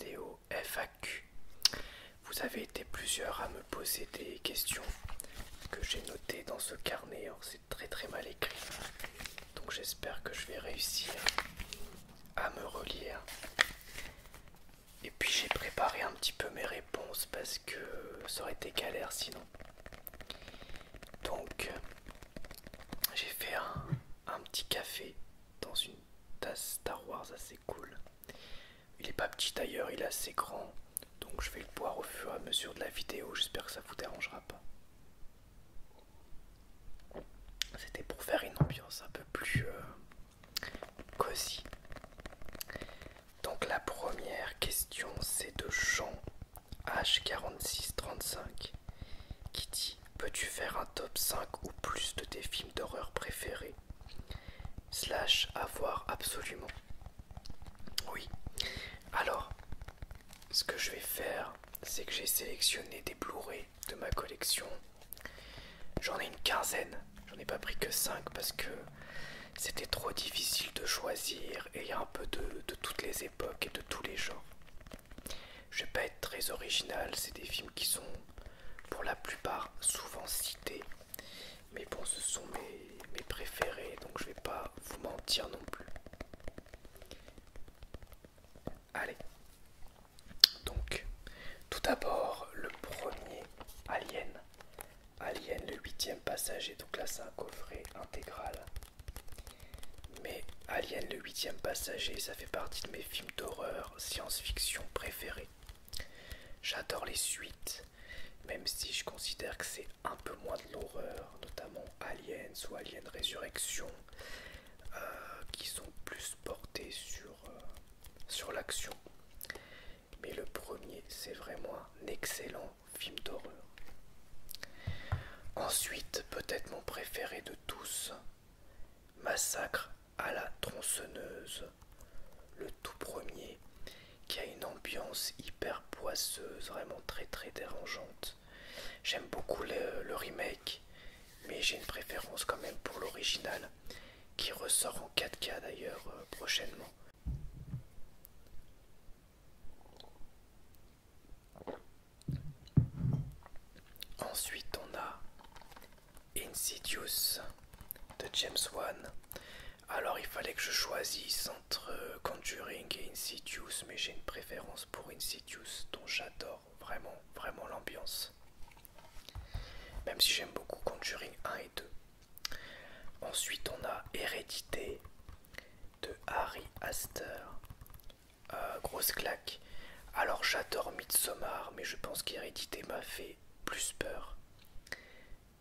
vidéo FAQ. Vous avez été plusieurs à me poser des questions que j'ai notées dans ce carnet. Alors c'est très mal écrit, donc j'espère que je vais réussir à me relire. Et puis j'ai préparé un petit peu mes réponses parce que ça aurait été galère sinon. Donc j'ai fait un petit café dans une tasse Star Wars assez cool. Il est pas petit d'ailleurs, il est assez grand. Donc je vais le boire au fur et à mesure de la vidéo, j'espère que ça vous dérangera pas. C'était pour faire une ambiance un peu plus cosy. Donc la première question c'est de Jean H4635 qui dit: peux-tu faire un top 5 ou plus de tes films d'horreur préférés / à voir absolument? Oui, alors ce que je vais faire, c'est que j'ai sélectionné des Blu-ray de ma collection. J'en ai une quinzaine, j'en ai pas pris que 5 parce que c'était trop difficile de choisir et il y a un peu de toutes les époques et de tous les genres. Je vais pas être très original, c'est des films qui sont pour la plupart souvent cités. Mais bon, ce sont mes préférés, donc je vais pas vous mentir non plus. Allez. Donc, tout d'abord, le premier, Alien. Alien, le 8e passager. Donc là, c'est un coffret intégral. Mais Alien, le 8e passager, ça fait partie de mes films d'horreur, science-fiction préférés. J'adore les suites, même si je considère que c'est un peu moins de l'horreur, notamment Aliens ou Alien Résurrection, qui sont plus portés sur l'action. Mais le premier, c'est vraiment un excellent film d'horreur. Ensuite, peut-être mon préféré de tous, Massacre à la tronçonneuse, le tout premier, qui a une ambiance hyper poisseuse, vraiment très dérangeante. J'aime beaucoup le remake, mais j'ai une préférence quand même pour l'original, qui ressort en 4K d'ailleurs prochainement. Ensuite on a Insidious de James Wan. Alors il fallait que je choisisse entre Conjuring et Insidious, mais j'ai une préférence pour Insidious, dont j'adore vraiment l'ambiance. Même si j'aime beaucoup Conjuring 1 et 2. Ensuite on a Hérédité de Ari Aster. Grosse claque. Alors j'adore Midsommar, mais je pense qu'Hérédité m'a fait plus peur.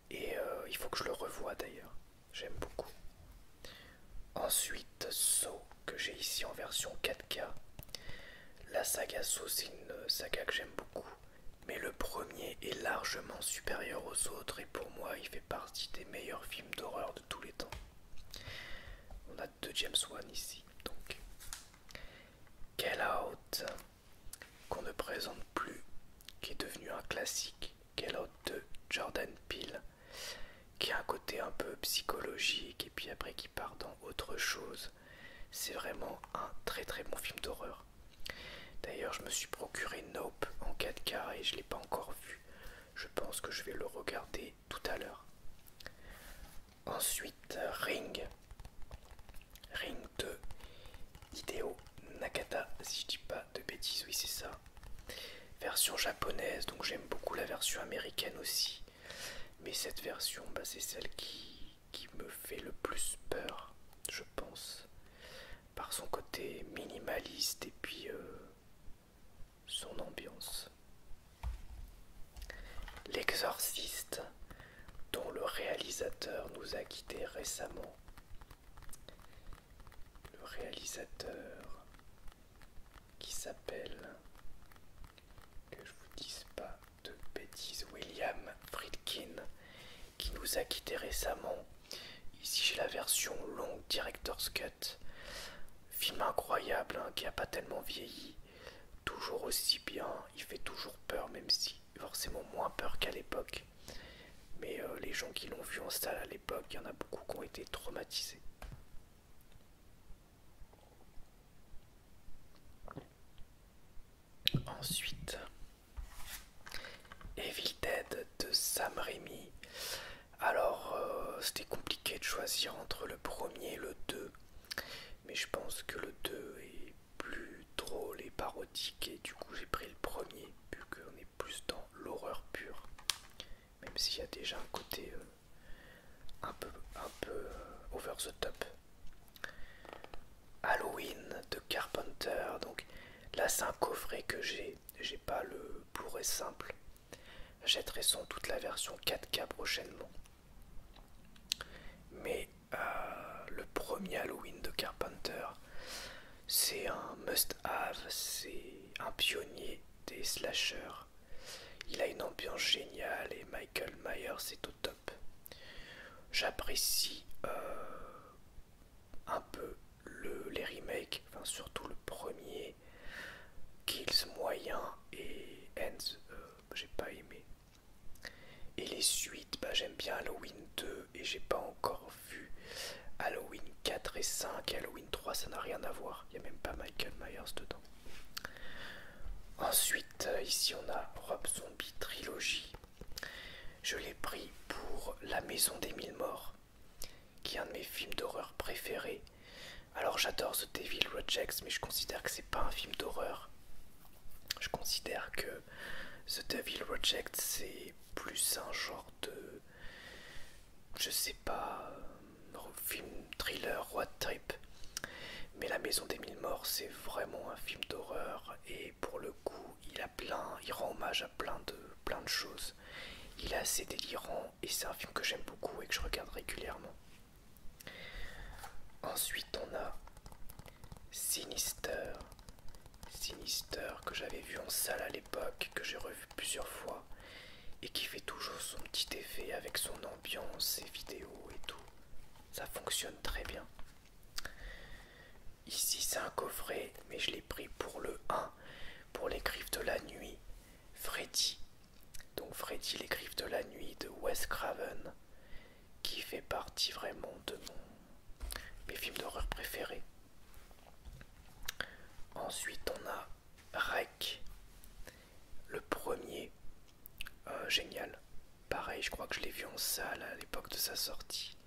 Et il faut que je le revoie d'ailleurs. J'aime beaucoup. Ensuite, Saw, que j'ai ici en version 4K. La saga Saw, c'est une saga que j'aime beaucoup. Mais le premier est largement supérieur aux autres et pour moi, il fait partie des meilleurs films d'horreur de tous les temps. On a deux James Wan ici, donc. Get Out, qu'on ne présente plus, qui est devenu un classique. Get Out de Jordan Peele, qui a un côté un peu psychologique et puis après qui part dans autre chose. C'est vraiment un très bon film d'horreur. D'ailleurs je me suis procuré Nope en 4K et je ne l'ai pas encore vu. Je pense que je vais le regarder tout à l'heure. Ensuite Ring 2, Hideo Nakata, si je dis pas de bêtises, oui c'est ça. Version japonaise, donc j'aime beaucoup la version américaine aussi. Mais cette version, c'est celle qui me fait le plus peur, je pense. Par son côté minimaliste et puis son ambiance. L'Exorciste, dont le réalisateur nous a quittés récemment. Le réalisateur qui s'appelle, que je vous dise pas de bêtises, William Friedkin, qui nous a quittés récemment. Ici j'ai la version longue Director's Cut. Film incroyable, qui a pas tellement vieilli. Toujours aussi bien, il fait toujours peur, même si forcément moins peur qu'à l'époque. Mais les gens qui l'ont vu en salle à l'époque, il y en a beaucoup qui ont été traumatisés. Ensuite, Evil Dead de Sam Raimi. Alors, c'était compliqué de choisir entre le premier et le 2, mais je pense que le 2 est plus drôle et parodique, et du coup j'ai pris le premier, vu qu'on est plus dans l'horreur pure, même s'il y a déjà un côté un peu over the top. Halloween de Carpenter, donc là c'est un coffret que j'ai pas le Blu-ray simple, j'achèterai sans doute la version 4K prochainement. Mais le premier Halloween de Carpenter, c'est un must-have, c'est un pionnier des slashers. Il a une ambiance géniale et Michael Myers est au top. J'apprécie un peu les remakes, enfin surtout le premier, Kills moyen et Ends, j'ai pas aimé. Et les suites, j'aime bien Halloween 2 et j'ai pas encore vu Halloween 4 et 5. Halloween 3 ça n'a rien à voir, il n'y a même pas Michael Myers dedans. Ensuite ici on a Rob Zombie Trilogy. Je l'ai pris pour La Maison des Mille Morts, qui est un de mes films d'horreur préférés. Alors j'adore The Devil Rejects, mais je considère que c'est pas un film d'horreur. Je considère que The Devil Rejects c'est plus un genre de, je sais pas, film thriller, road trip. Mais La Maison des Mille Morts c'est vraiment un film d'horreur, et pour le coup il rend hommage à plein de choses. Il est assez délirant et c'est un film que j'aime beaucoup et que je regarde régulièrement. Ensuite on a Sinister. Sinister que j'avais vu en salle à l'époque, que j'ai revu plusieurs fois et qui fait toujours son petit effet avec son ambiance, ses vidéos et tout. Ça fonctionne très bien. Ici c'est un coffret, mais je l'ai pris pour le 1, pour Les Griffes de la Nuit, Freddy. Donc Freddy, Les Griffes de la Nuit de Wes Craven, qui fait partie vraiment de mes films d'horreur préférés. Ensuite on a Rec, le premier, génial. Pareil, je crois que je l'ai vu en salle à l'époque de sa sortie.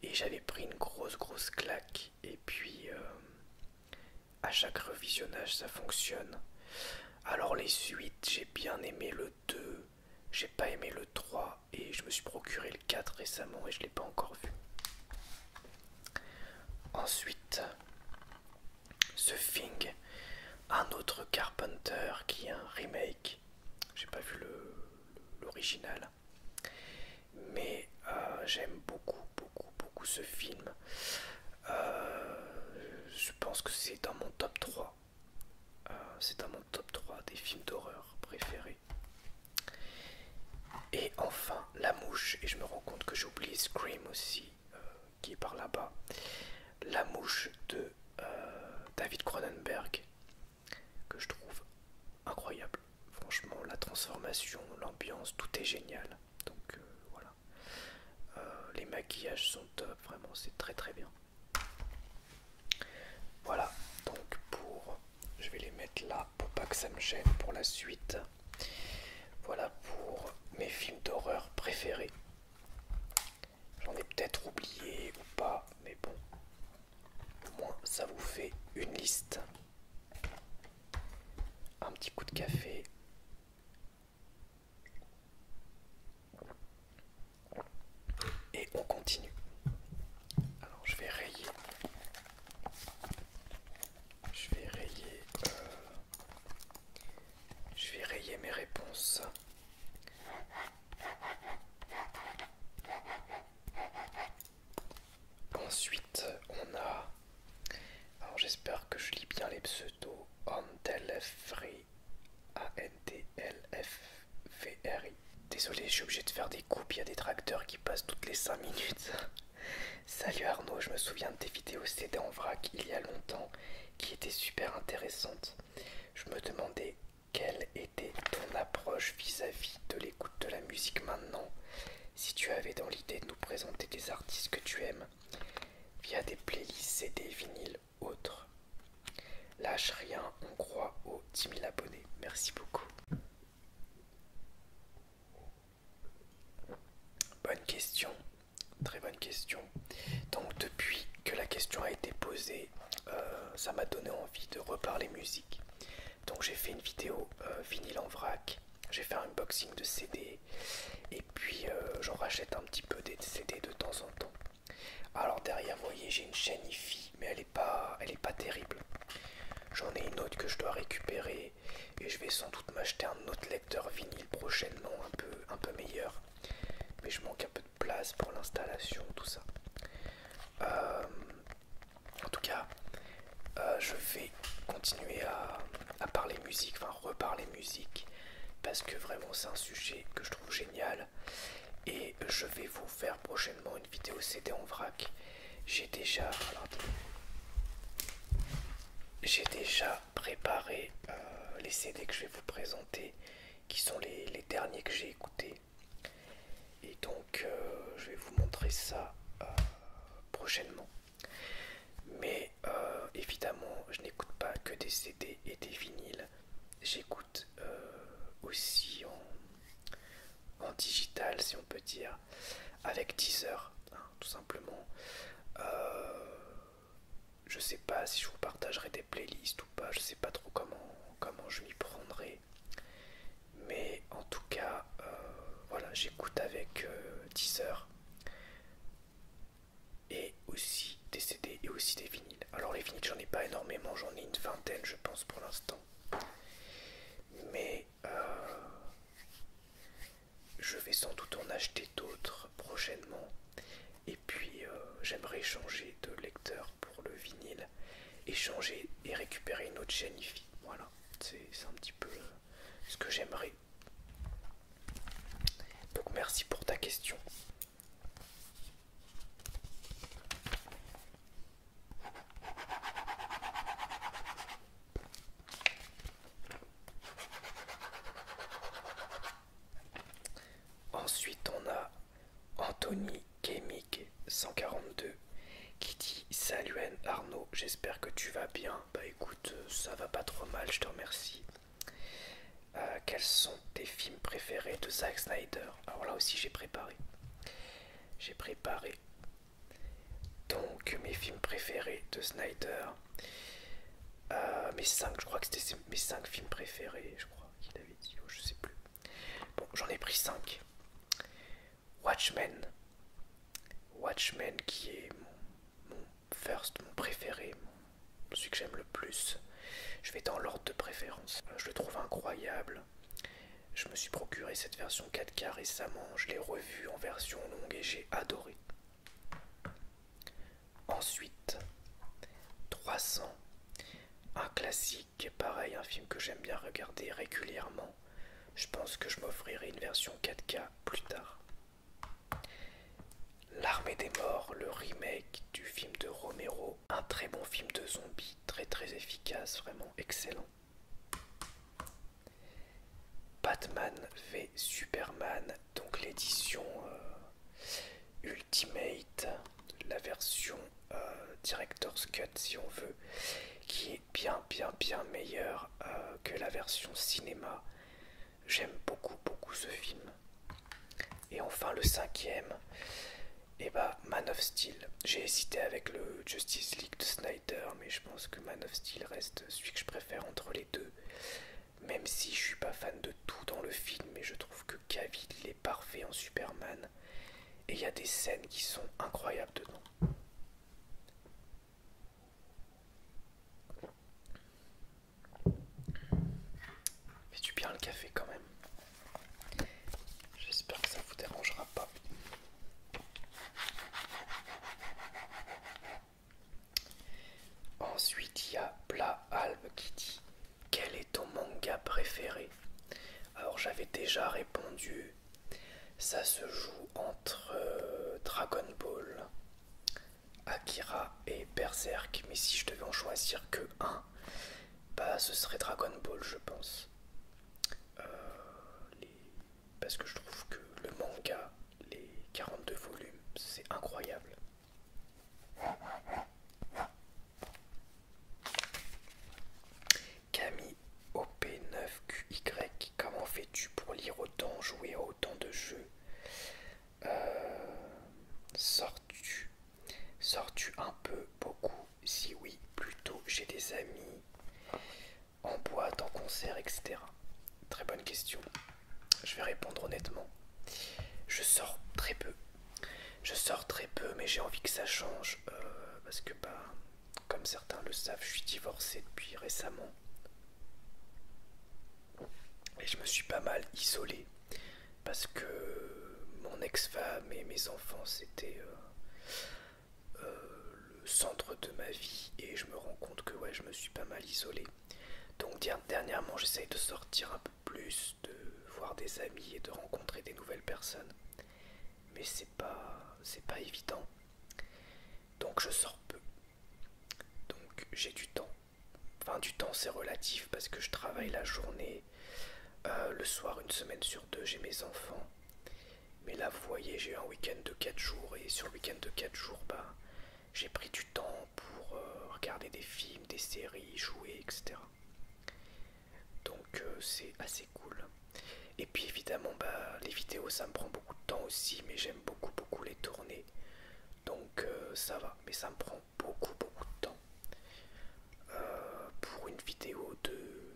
Et j'avais pris une grosse claque. Et puis à chaque revisionnage ça fonctionne. Alors les suites, j'ai bien aimé le 2, j'ai pas aimé le 3 et je me suis procuré le 4 récemment et je l'ai pas encore vu. Ensuite, The Thing, un autre Carpenter qui est un remake. J'ai pas vu l'original, mais j'aime beaucoup ce film. Je pense que c'est dans mon top 3. C'est dans mon top 3 des films d'horreur préférés. Et enfin, La Mouche, et je me rends compte que j'oublie Scream aussi, qui est par là-bas. La Mouche de David Cronenberg, que je trouve incroyable. Franchement, la transformation, l'ambiance, tout est génial. Donc voilà. Les maquillages sont top, vraiment, c'est très bien. Voilà, donc je vais les mettre là pour pas que ça me gêne pour la suite. Voilà pour mes films d'horreur préférés. J'en ai peut-être oublié ou pas, mais bon, au moins ça vous fait une liste. Un petit coup de café. Et on continue. Alors je vais rayer. Je vais rayer mes réponses. Ensuite, on a, alors j'espère que je lis bien les pseudos, Antelfri, Antlfvri. Désolé, je suis obligé de faire des coupes, il y a des tracteurs qui passent toutes les 5 minutes. Salut Arnaud, je me souviens de tes vidéos CD en vrac il y a longtemps, qui étaient super intéressantes. Je me demandais quelle était ton approche vis-à-vis de l'écoute de la musique maintenant, si tu avais dans l'idée de nous présenter des artistes que tu aimes via des playlists CD, vinyles, autres. Lâche rien, on croit aux 10 000 abonnés. Merci beaucoup. Bonne question, très bonne question. Donc depuis que la question a été posée, ça m'a donné envie de reparler musique. Donc j'ai fait une vidéo vinyle en vrac, j'ai fait un unboxing de CD et puis j'en rachète un petit peu des CD de temps en temps. Alors derrière, vous voyez, j'ai une chaîne hi-fi, mais elle est pas terrible. J'en ai une autre que je dois récupérer et je vais sans doute m'acheter un autre lecteur vinyle prochainement, un peu meilleur. Mais je manque un peu de place pour l'installation, tout ça. En tout cas, je vais continuer à parler musique, enfin reparler musique, parce que vraiment c'est un sujet que je trouve génial. Et je vais vous faire prochainement une vidéo CD en vrac. J'ai déjà préparé les CD que je vais vous présenter, qui sont les derniers que j'ai écoutés. Et donc je vais vous montrer ça prochainement. Mais évidemment, je n'écoute pas que des CD et des vinyles. J'écoute aussi en digital, si on peut dire, avec Deezer, hein, tout simplement. Je sais pas si je vous partagerai des playlists ou pas, je sais pas trop comment je m'y prendrai. Mais en tout cas, voilà, j'écoute avec Deezer et aussi des CD et aussi des vinyles. Alors les vinyles, j'en ai pas énormément, j'en ai une vingtaine, je pense, pour l'instant. Mais je vais sans doute en acheter d'autres prochainement. Et puis j'aimerais changer de lecteur pour le vinyle et changer et récupérer une autre chaîne hi-fi. Voilà, c'est un petit peu ce que j'aimerais. Donc merci pour ta question. Ensuite on a Anthony Gaming 142 qui dit: salut Arnaud, j'espère que tu vas bien. Bah écoute, ça va pas trop mal, je te remercie. Quels sont tes films préférés de Zack Snyder? Alors là aussi j'ai préparé. Donc mes films préférés de Snyder. Mes 5, je crois que c'était mes 5 films préférés, je crois qu'il avait dit, je sais plus. Bon, j'en ai pris 5. Watchmen. Watchmen qui est mon préféré, celui que j'aime le plus. Je vais dans l'ordre de préférence. Je le trouve incroyable. Je me suis procuré cette version 4K récemment. Je l'ai revue en version longue et j'ai adoré. Ensuite, 300. Un classique, pareil, un film que j'aime bien regarder régulièrement. Je pense que je m'offrirai une version 4K plus tard. L'Armée des Morts, le remake du film de Romero. Un très bon film de zombies, très efficace, vraiment excellent. Batman v Superman, donc l'édition Ultimate, la version Director's Cut si on veut, qui est bien meilleure que la version cinéma. J'aime beaucoup ce film. Et enfin le 5e, et bah Man of Steel. J'ai hésité avec le Justice League de Snyder, mais je pense que Man of Steel reste celui que je préfère entre les deux. Même si je suis pas fan de tout dans le film, mais je trouve que Cavill est parfait en Superman. Et il y a des scènes qui sont incroyables dedans. Fais du bien le café quand même. J'espère que ça vous dérangera pas. Ensuite, il y a Bla Alb qui dit: quel est ton manga préféré? Alors j'avais déjà répondu, ça se joue entre Dragon Ball, Akira et Berserk, mais si je devais en choisir que un, bah ce serait Dragon Ball, je pense. Parce que je trouve que le manga, les 42 volumes, c'est incroyable. Camille OP9QI concerts, etc. Très bonne question. Je vais répondre honnêtement. Je sors très peu. Je sors très peu, mais j'ai envie que ça change. Parce que, bah, comme certains le savent, je suis divorcé depuis récemment. Et je me suis pas mal isolé. Parce que mon ex-femme et mes enfants, c'était le centre de ma vie. Et je me rends compte que ouais, je me suis pas mal isolé. Donc dernièrement, j'essaye de sortir un peu plus, de voir des amis et de rencontrer des nouvelles personnes. Mais c'est pas évident. Donc je sors peu. Donc j'ai du temps. Enfin, du temps, c'est relatif parce que je travaille la journée. Le soir, une semaine sur deux, j'ai mes enfants. Mais là, vous voyez, j'ai eu un week-end de 4 jours. Et sur le week-end de 4 jours, bah, j'ai pris du temps pour regarder des films, des séries, jouer, etc. Donc c'est assez cool. Et puis évidemment, bah, les vidéos, ça me prend beaucoup de temps aussi. Mais j'aime beaucoup les tourner. Donc ça va. Mais ça me prend beaucoup de temps. Pour une vidéo de,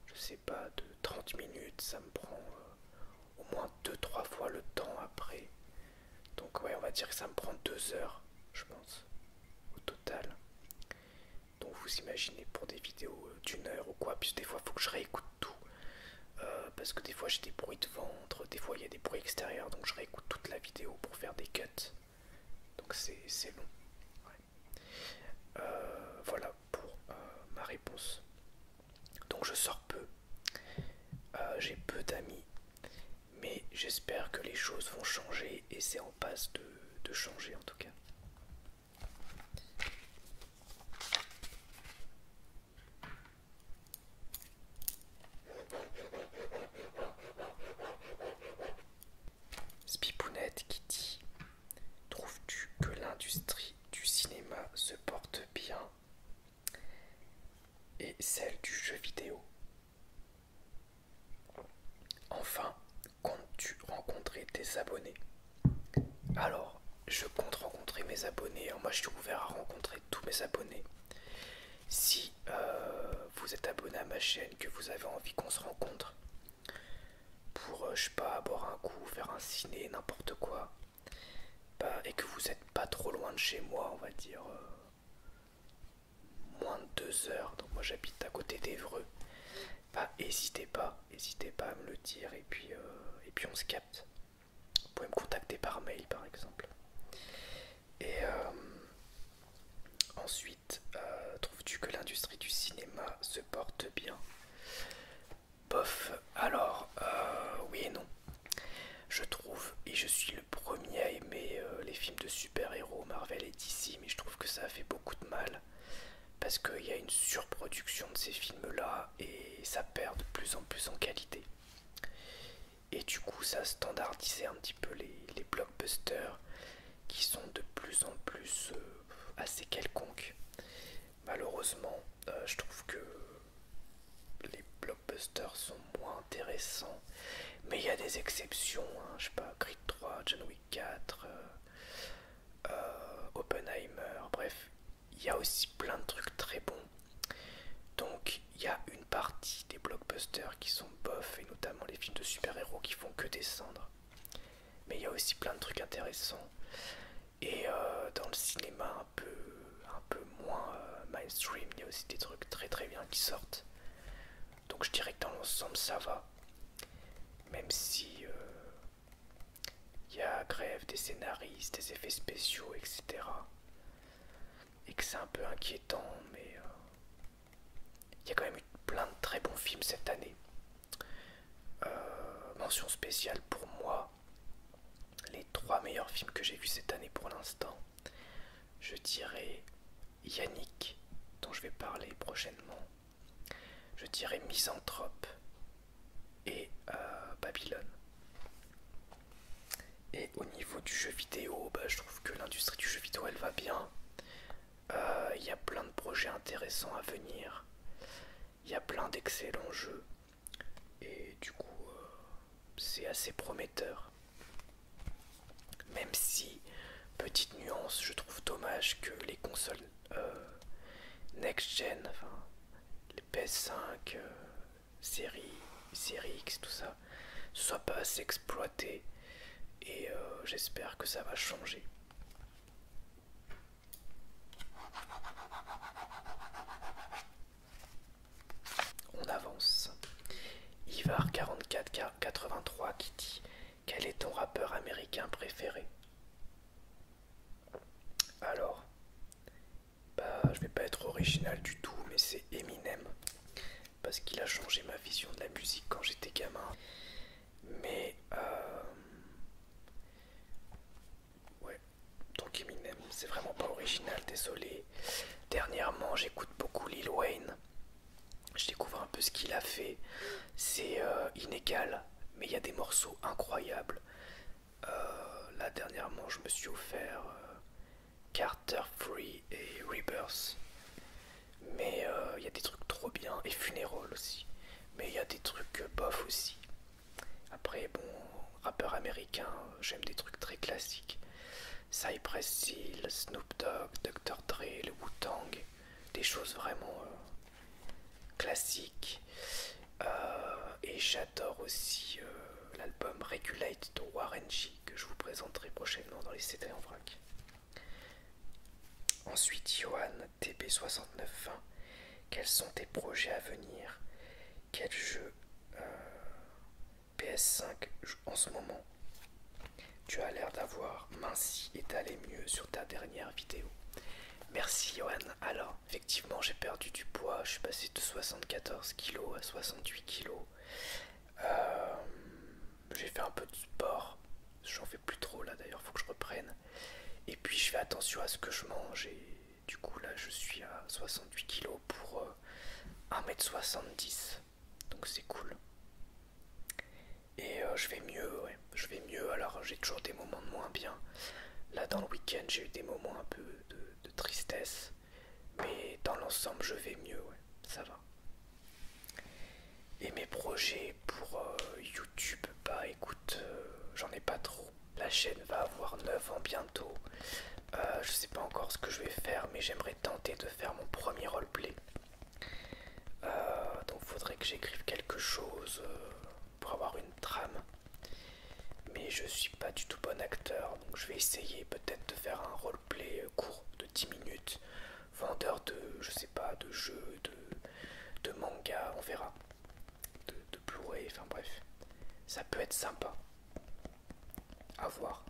je sais pas, de 30 minutes, ça me prend au moins 2-3 fois le temps après. Donc ouais, on va dire que ça me prend 2 heures, je pense, au total. Donc vous imaginez pour des vidéos d'1 heure ou quoi, puis des fois il faut que je réécoute tout. Parce que des fois j'ai des bruits de ventre, des fois il y a des bruits extérieurs, donc je réécoute toute la vidéo pour faire des cuts. Donc c'est long. Ouais. Voilà pour ma réponse. Donc je sors peu, j'ai peu d'amis, mais j'espère que les choses vont changer et c'est en passe de changer en tout cas. Spipounette qui dit: trouves-tu que l'industrie du cinéma se porte bien et celle du jeu vidéo? Enfin, comptes-tu rencontrer tes abonnés? Alors, je compte rencontrer mes abonnés. Moi, je suis ouvert à rencontrer tous mes abonnés. Si vous êtes abonné à ma chaîne, que vous avez envie qu'on se rencontre pour, je sais pas, boire un coup, faire un ciné, n'importe quoi, bah, et que vous n'êtes pas trop loin de chez moi, on va dire moins de 2 heures, donc moi j'habite à côté d'Évreux, bah n'hésitez pas à me le dire et puis on se capte. Vous pouvez me contacter par mail par exemple. Et ensuite, trouves-tu que l'industrie du cinéma se porte bien? Bof, alors oui et non. Je trouve, et je suis le premier à aimer les films de super-héros Marvel et DC, mais je trouve que ça a fait beaucoup de mal parce qu'il y a une surproduction de ces films-là et ça perd de plus en plus en qualité. Et du coup, ça a standardisé un petit peu les blockbusters qui sont de plus en plus assez quelconques. Malheureusement, je trouve que les blockbusters sont moins intéressants, mais il y a des exceptions, hein, je sais pas, Creed 3, John Wick 4, Oppenheimer, bref, il y a aussi plein de trucs très bons. Donc il y a une partie des blockbusters qui sont bof, et notamment les films de super-héros qui font que descendre. Mais il y a aussi plein de trucs intéressants. Et dans le cinéma un peu moins mainstream, il y a aussi des trucs très bien qui sortent. Donc je dirais que dans l'ensemble ça va. Même si il y a grève des scénaristes, des effets spéciaux, etc. Et que c'est un peu inquiétant, mais il y a quand même eu plein de très bons films cette année. Mention spéciale pour moi, les 3 meilleurs films que j'ai vus cette année pour l'instant. Je dirais Yannick, dont je vais parler prochainement. Je dirais Misanthrope et Babylone. Et au niveau du jeu vidéo, bah, je trouve que l'industrie du jeu vidéo elle va bien. Il y a plein de projets intéressants à venir. Il y a plein d'excellents jeux. Et du coup, c'est assez prometteur. Même si, petite nuance, je trouve dommage que les consoles next-gen, enfin les PS5, série X, tout ça, soit pas assez exploité. Et j'espère que ça va changer. On avance. Ivar 4483 qui dit: quel est ton rappeur américain préféré? Alors, bah, je vais pas être original du tout, mais c'est Eminem. Parce qu'il a changé ma vision de la musique quand j'étais gamin. Mais, ouais. Donc Eminem, c'est vraiment pas original, désolé. Dernièrement, j'écoute beaucoup Lil Wayne. Je découvre un peu ce qu'il a fait. C'est inégal, mais il y a des morceaux incroyables. Là, dernièrement, je me suis offert Carter Free et Rebirth. Mais il y a des trucs trop bien, et Funeral aussi. Mais il y a des trucs bof aussi. Après, bon, rappeur américain, j'aime des trucs très classiques. Cypress Hill, Snoop Dogg, Dr. Dre, le Wu-Tang. Des choses vraiment classiques. Et j'adore aussi l'album Regulate de Warren G que je vous présenterai prochainement dans les CD en vrac. Ensuite, Johan TB6920. Quels sont tes projets à venir? Quel jeu PS5 en ce moment? Tu as l'air d'avoir minci et d'aller mieux sur ta dernière vidéo. Merci Johan. Alors, effectivement, j'ai perdu du poids. Je suis passé de 74 kg à 68 kg. J'ai fait un peu de sport. J'en fais plus trop là d'ailleurs, faut que je reprenne. Et puis je fais attention à ce que je mange. Et du coup là, je suis à 68 kg pour 1m70. Donc c'est cool. Et je vais mieux, ouais. Je vais mieux. Alors j'ai toujours des moments de moins bien. Là dans le week-end, j'ai eu des moments un peu de tristesse. Mais dans l'ensemble, je vais mieux, ouais. Ça va. Et mes projets pour YouTube, bah écoute, j'en ai pas trop. La chaîne va avoir 9 ans bientôt. Je sais pas encore ce que je vais faire, mais j'aimerais tenter de faire mon premier roleplay. Donc faudrait que j'écrive quelque chose pour avoir une trame. Mais je suis pas du tout bon acteur, donc je vais essayer peut-être de faire un roleplay court de 10 minutes. Vendeur de, je sais pas, de jeux, de manga, on verra. De Blu-ray, enfin bref. Ça peut être sympa. À voir.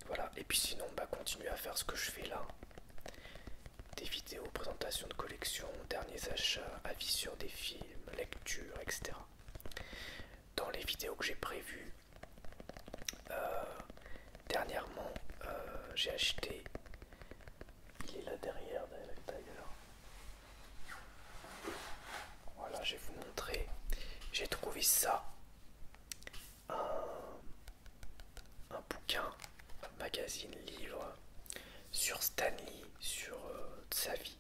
Voilà, et puis sinon, bah continuer à faire ce que je fais là. Des vidéos, présentations de collection, derniers achats, avis sur des films, lectures, etc. Dans les vidéos que j'ai prévues, dernièrement, j'ai acheté... Il est là derrière d'ailleurs. Voilà, je vais vous montrer. J'ai trouvé ça. Un bouquin, un magazine, livre sur Stanley, sur sa vie.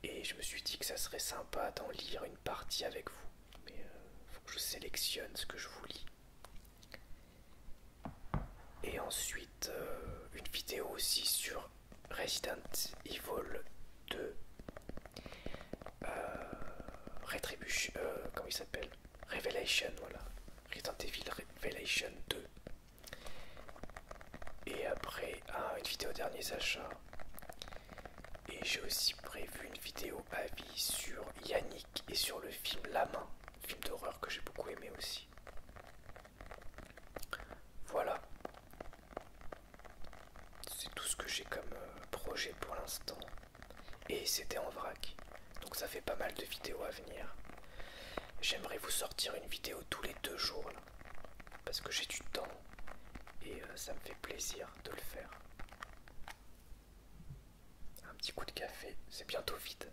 Et je me suis dit que ça serait sympa d'en lire une partie avec vous. Mais faut que je sélectionne ce que je vous lis. Et ensuite, une vidéo aussi sur Resident Evil 2. Rétribution, comment il s'appelle? Revelation, voilà. Resident Evil Revelation 2. Et après, une vidéo derniers achats. Et j'ai aussi prévu une vidéo avis sur Yannick et sur le film La Main, film d'horreur que j'ai beaucoup aimé aussi. Voilà. C'est tout ce que j'ai comme projet pour l'instant. Et c'était en vrac. Donc ça fait pas mal de vidéos à venir. J'aimerais vous sortir une vidéo tous les 2 jours là. Parce que j'ai du temps. Et ça me fait plaisir de le faire. Un petit coup de café, c'est bientôt vide.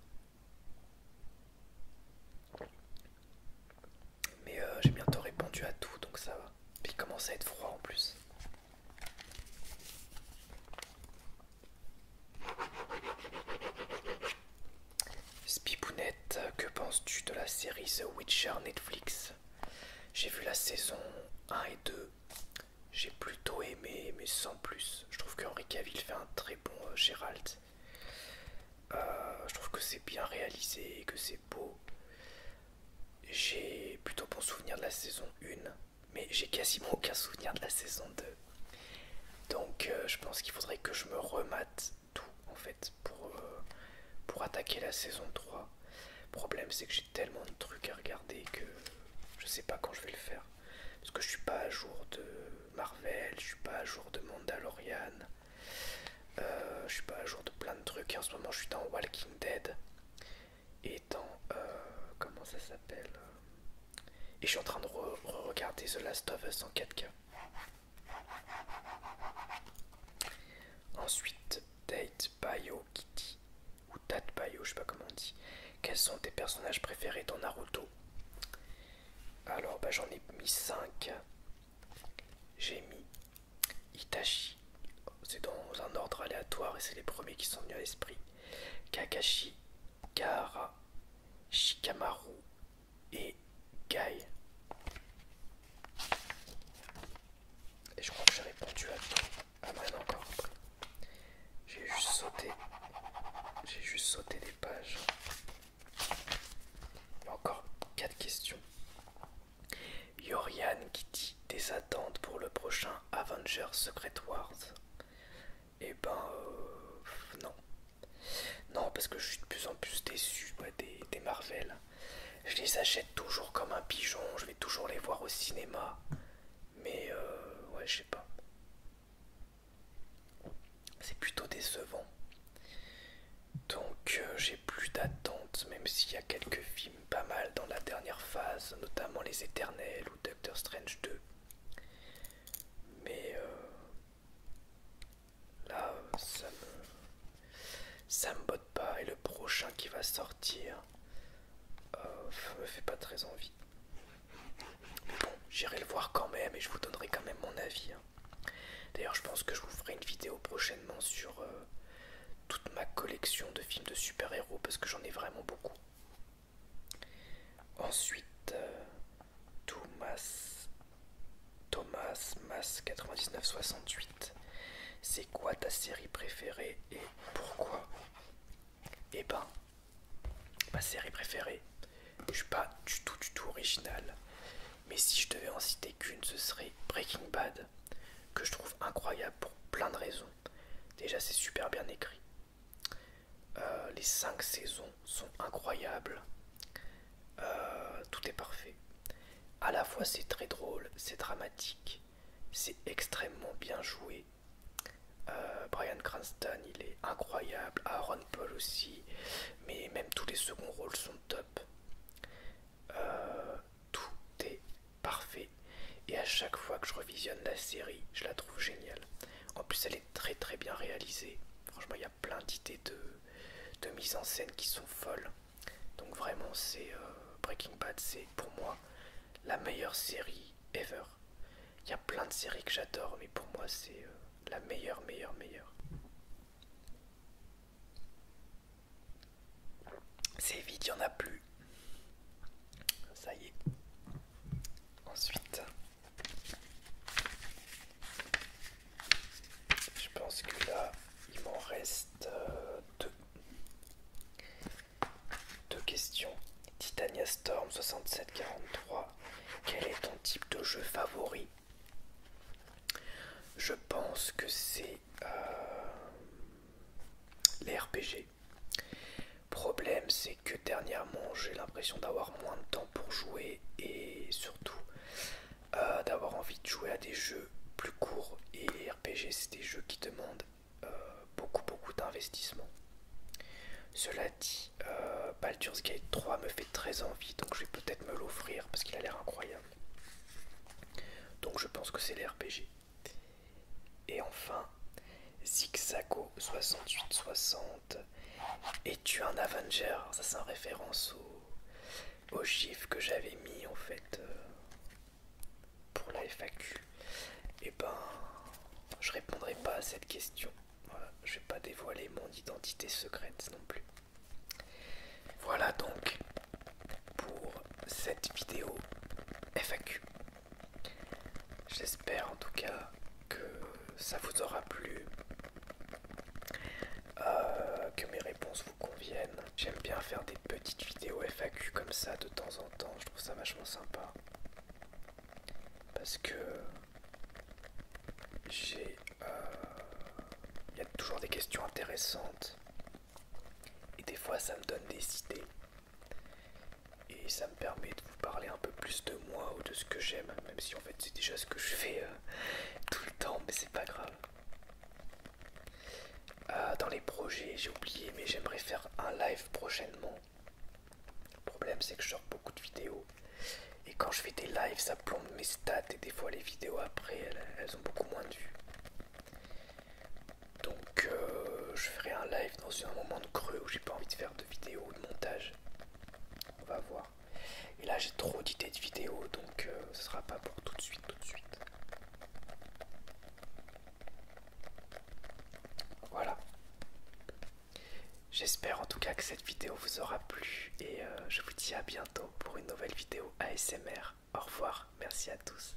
Mais j'ai bientôt répondu à tout, donc ça va. Puis il commence à être froid en plus. Spipounette, que penses-tu de la série The Witcher Netflix? J'ai vu la saison 1 et 2. J'ai plutôt aimé, mais sans plus. Je trouve que Henry Cavill fait un très bon Geralt. Je trouve que c'est bien réalisé, que c'est beau. j'ai plutôt bon souvenir de la saison 1, mais j'ai quasiment aucun souvenir de la saison 2. Donc je pense qu'il faudrait que je me remate tout en fait pour attaquer la saison 3. Le problème c'est que j'ai tellement de trucs à regarder que je sais pas quand je vais le faire. Parce que je suis pas à jour de Marvel, je suis pas à jour de Mandalorian, je suis pas à jour de plein de trucs. Et en ce moment je suis dans Walking Dead et dans comment ça s'appelle, et je suis en train de regarder The Last of Us en 4K. Ensuite, Date Bio Kitty, ou Date Bio, je sais pas comment on dit. Quels sont tes personnages préférés dans Naruto? Alors, bah, j'en ai mis 5. J'ai mis Itachi, c'est dans un ordre aléatoire et c'est les premiers qui sont venus à l'esprit. Kakashi, Gaara, Shikamaru et Guy. Et je crois que j'ai répondu à tout. Ah bah non, encore après. J'ai juste sauté des pages. Il y a encore 4 questions. Yorian qui dit des attentes pour le prochain Avengers Secret Wars. Et ben non. Non, parce que je suis de plus en plus déçu des Marvel. Je les achète toujours comme un pigeon, je vais toujours les voir au cinéma. Mais ouais, je sais pas. C'est plutôt décevant. Donc j'ai plus d'attente, même s'il y a quelques films pas mal dans la dernière phase, notamment Les Éternels ou Doctor Strange 2. Mais là, ça me botte pas. Et le prochain qui va sortir me fait pas très envie. Mais bon, j'irai le voir quand même et je vous donnerai quand même mon avis. Hein. D'ailleurs, je pense que je vous ferai une vidéo prochainement sur toute ma collection de films de super-héros parce que j'en ai vraiment beaucoup. Ensuite, Thomas Mas 9968. C'est quoi ta série préférée et pourquoi? Eh ben, ma série préférée, je suis pas du tout original. Mais si je devais en citer qu'une, ce serait Breaking Bad, que je trouve incroyable pour plein de raisons. Déjà, c'est super bien écrit. Les 5 saisons sont incroyables. Tout est parfait. À la fois, c'est très drôle, c'est dramatique, c'est extrêmement bien joué. Bryan Cranston, il est incroyable. Aaron Paul aussi. Mais même tous les seconds rôles sont top. Tout est parfait. Et à chaque fois que je revisionne la série, je la trouve géniale. En plus, elle est très très bien réalisée. Franchement, il y a plein d'idées de mise en scène qui sont folles. Donc vraiment, c'est Breaking Bad, c'est pour moi la meilleure série ever. Il y a plein de séries que j'adore, mais pour moi, c'est la meilleure. C'est vite, il n'y en a plus. Ça y est. Ensuite, je pense que là, il m'en reste deux questions. Titania Storm 6743. Quel est ton type de jeu favori? Je pense que c'est les RPG. Problème, c'est que dernièrement, j'ai l'impression d'avoir moins de temps pour jouer et surtout d'avoir envie de jouer à des jeux plus courts. Et les RPG, c'est des jeux qui demandent beaucoup d'investissement. Cela dit, Baldur's Gate 3 me fait très envie, donc je vais peut-être me l'offrir parce qu'il a l'air incroyable. Donc je pense que c'est les RPG. Et enfin, Zigzago 6860. Es-tu un Avenger? Ça c'est en référence au chiffre que j'avais mis en fait pour la FAQ. Et ben, je répondrai pas à cette question. Voilà, je vais pas dévoiler mon identité secrète non plus. Voilà donc pour cette vidéo FAQ. J'espère en tout cas que ça vous aura plu, que mes réponses vous conviennent. J'aime bien faire des petites vidéos FAQ comme ça de temps en temps, je trouve ça vachement sympa. Parce que j'ai... il y a toujours des questions intéressantes. Et des fois ça me donne des idées. Et ça me permet de vous parler un peu plus de moi ou de ce que j'aime. Même si en fait c'est déjà ce que je fais tout le temps, mais c'est pas grave. Dans les projets, j'ai oublié, mais j'aimerais faire un live prochainement. Le problème c'est que je sors beaucoup de vidéos. Et quand je fais des lives, ça plombe mes stats et des fois les vidéos après, elles ont beaucoup moins de vues. Donc je ferai un live dans un moment de creux où j'ai pas envie de faire de vidéos ou de montage. On va voir. Et là j'ai trop d'idées de vidéos, donc ce sera pas pour tout de suite, tout de suite. Voilà. J'espère en tout cas que cette vidéo vous aura plu et je vous dis à bientôt pour une nouvelle vidéo ASMR. Au revoir, merci à tous.